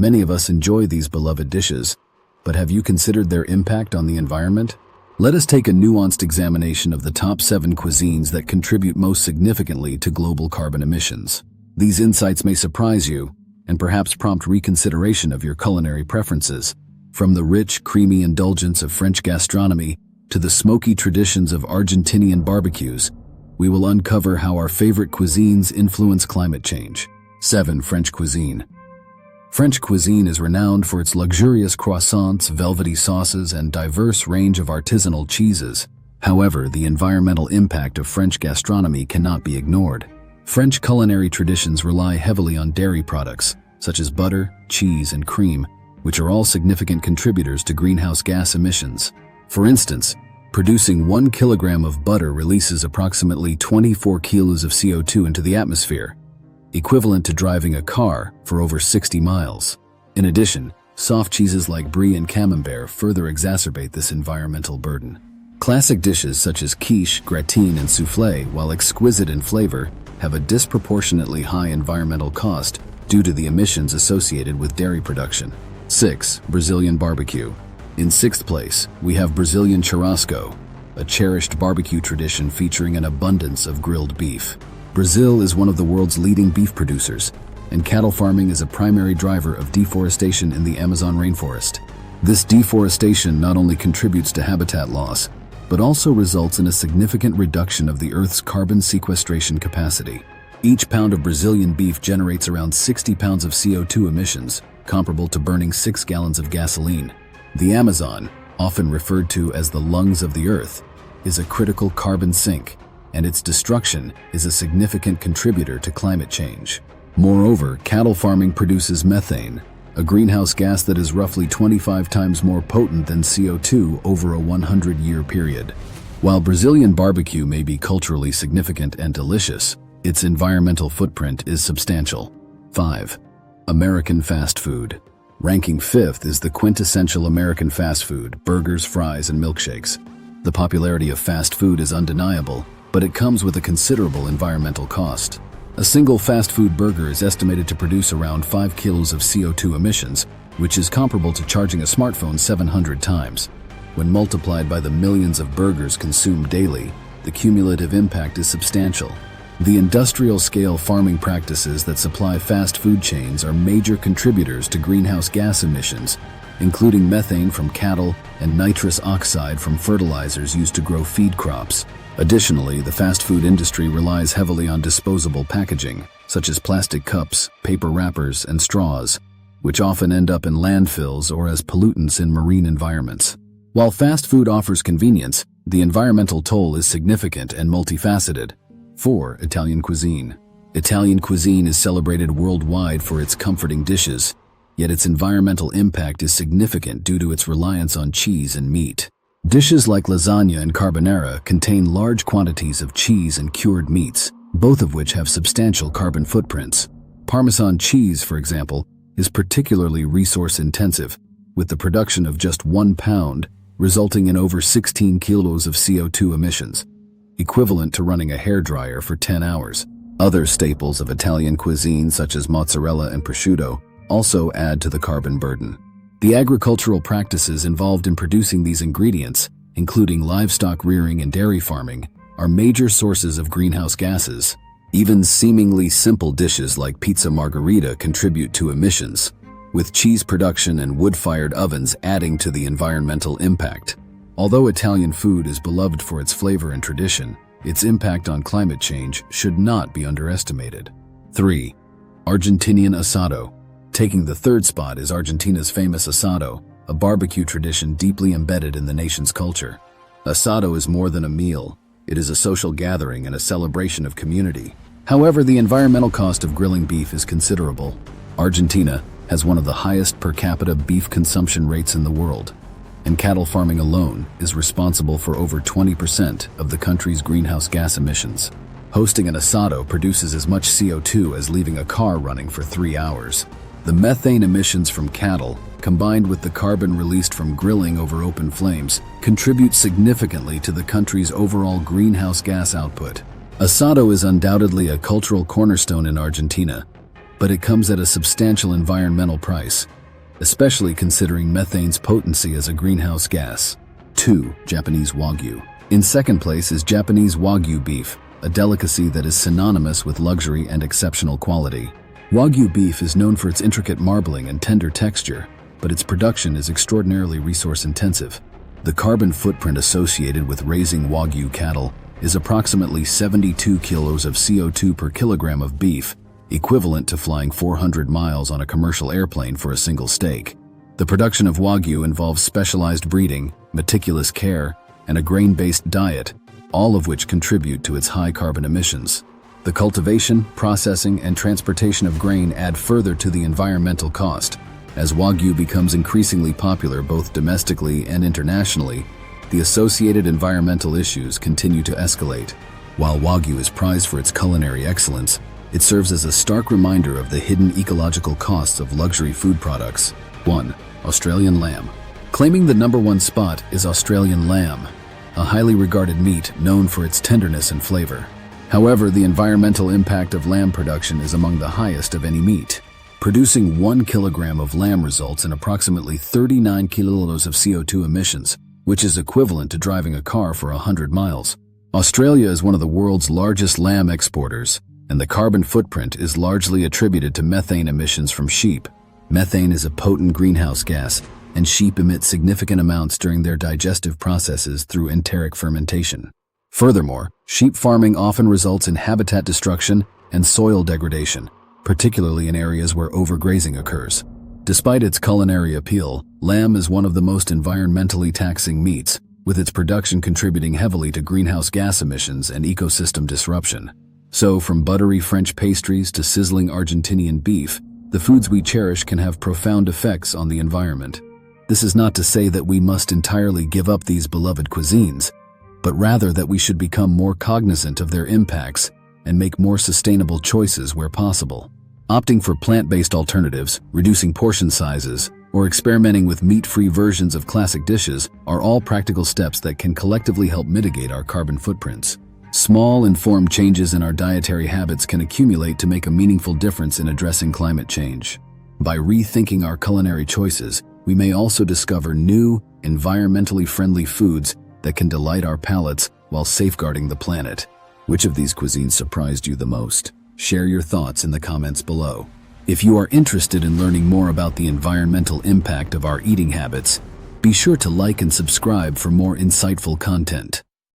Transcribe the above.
Many of us enjoy these beloved dishes, but have you considered their impact on the environment? Let us take a nuanced examination of the top 7 cuisines that contribute most significantly to global carbon emissions. These insights may surprise you and perhaps prompt reconsideration of your culinary preferences. From the rich, creamy indulgence of French gastronomy to the smoky traditions of Argentinian barbecues, we will uncover how our favorite cuisines influence climate change. 7. French cuisine. French cuisine is renowned for its luxurious croissants, velvety sauces, and diverse range of artisanal cheeses. However, the environmental impact of French gastronomy cannot be ignored. French culinary traditions rely heavily on dairy products, such as butter, cheese, and cream, which are all significant contributors to greenhouse gas emissions. For instance, producing 1 kilogram of butter releases approximately 24 kilos of CO2 into the atmosphere, equivalent to driving a car for over 60 miles. In addition, soft cheeses like brie and camembert further exacerbate this environmental burden. Classic dishes such as quiche, gratine, and soufflé, while exquisite in flavor, have a disproportionately high environmental cost due to the emissions associated with dairy production. 6. Brazilian barbecue. In 6th place, we have Brazilian churrasco, a cherished barbecue tradition featuring an abundance of grilled beef. Brazil is one of the world's leading beef producers, and cattle farming is a primary driver of deforestation in the Amazon rainforest. This deforestation not only contributes to habitat loss, but also results in a significant reduction of the Earth's carbon sequestration capacity. Each pound of Brazilian beef generates around 60 pounds of CO2 emissions, comparable to burning 6 gallons of gasoline. The Amazon, often referred to as the lungs of the Earth, is a critical carbon sink, and its destruction is a significant contributor to climate change. Moreover, cattle farming produces methane, a greenhouse gas that is roughly 25 times more potent than CO2 over a 100-year period. While Brazilian barbecue may be culturally significant and delicious, its environmental footprint is substantial. 5. American fast food. Ranking 5th is the quintessential American fast food: burgers, fries, and milkshakes. The popularity of fast food is undeniable, but it comes with a considerable environmental cost. A single fast food burger is estimated to produce around 5 kilos of CO2 emissions, which is comparable to charging a smartphone 700 times. When multiplied by the millions of burgers consumed daily, the cumulative impact is substantial. The industrial-scale farming practices that supply fast food chains are major contributors to greenhouse gas emissions, including methane from cattle and nitrous oxide from fertilizers used to grow feed crops. Additionally, the fast food industry relies heavily on disposable packaging, such as plastic cups, paper wrappers, and straws, which often end up in landfills or as pollutants in marine environments. While fast food offers convenience, the environmental toll is significant and multifaceted. 4. Italian cuisine. Italian cuisine is celebrated worldwide for its comforting dishes, yet its environmental impact is significant due to its reliance on cheese and meat. Dishes like lasagna and carbonara contain large quantities of cheese and cured meats, both of which have substantial carbon footprints. Parmesan cheese, for example, is particularly resource-intensive, with the production of just 1 pound resulting in over 16 kilos of CO2 emissions, equivalent to running a hairdryer for 10 hours. Other staples of Italian cuisine, such as mozzarella and prosciutto, also add to the carbon burden. The agricultural practices involved in producing these ingredients, including livestock rearing and dairy farming, are major sources of greenhouse gases. Even seemingly simple dishes like pizza margherita contribute to emissions, with cheese production and wood-fired ovens adding to the environmental impact. Although Italian food is beloved for its flavor and tradition, its impact on climate change should not be underestimated. 3. Argentinian asado. Taking the 3rd spot is Argentina's famous asado, a barbecue tradition deeply embedded in the nation's culture. Asado is more than a meal. It is a social gathering and a celebration of community. However, the environmental cost of grilling beef is considerable. Argentina has one of the highest per capita beef consumption rates in the world, and cattle farming alone is responsible for over 20% of the country's greenhouse gas emissions. Hosting an asado produces as much CO2 as leaving a car running for 3 hours. The methane emissions from cattle, combined with the carbon released from grilling over open flames, contribute significantly to the country's overall greenhouse gas output. Asado is undoubtedly a cultural cornerstone in Argentina, but it comes at a substantial environmental price, especially considering methane's potency as a greenhouse gas. 2. Japanese Wagyu. In second place is Japanese Wagyu beef, a delicacy that is synonymous with luxury and exceptional quality. Wagyu beef is known for its intricate marbling and tender texture, but its production is extraordinarily resource-intensive. The carbon footprint associated with raising Wagyu cattle is approximately 72 kilos of CO2 per kilogram of beef, equivalent to flying 400 miles on a commercial airplane for a single steak. The production of Wagyu involves specialized breeding, meticulous care, and a grain-based diet, all of which contribute to its high carbon emissions. The cultivation, processing, and transportation of grain add further to the environmental cost. As Wagyu becomes increasingly popular both domestically and internationally, the associated environmental issues continue to escalate. While Wagyu is prized for its culinary excellence, it serves as a stark reminder of the hidden ecological costs of luxury food products. 1. Australian lamb. Claiming the #1 spot is Australian lamb, a highly regarded meat known for its tenderness and flavor. However, the environmental impact of lamb production is among the highest of any meat. Producing 1 kilogram of lamb results in approximately 39 kilos of CO2 emissions, which is equivalent to driving a car for 100 miles. Australia is one of the world's largest lamb exporters, and the carbon footprint is largely attributed to methane emissions from sheep. Methane is a potent greenhouse gas, and sheep emit significant amounts during their digestive processes through enteric fermentation. Furthermore, sheep farming often results in habitat destruction and soil degradation, particularly in areas where overgrazing occurs. Despite its culinary appeal, lamb is one of the most environmentally taxing meats, with its production contributing heavily to greenhouse gas emissions and ecosystem disruption. So, from buttery French pastries to sizzling Argentinian beef, the foods we cherish can have profound effects on the environment. This is not to say that we must entirely give up these beloved cuisines, but rather that we should become more cognizant of their impacts and make more sustainable choices where possible. Opting for plant-based alternatives, reducing portion sizes, or experimenting with meat-free versions of classic dishes are all practical steps that can collectively help mitigate our carbon footprints. Small, informed changes in our dietary habits can accumulate to make a meaningful difference in addressing climate change. By rethinking our culinary choices, we may also discover new, environmentally friendly foods that can delight our palates while safeguarding the planet. Which of these cuisines surprised you the most? Share your thoughts in the comments below. If you are interested in learning more about the environmental impact of our eating habits, be sure to like and subscribe for more insightful content.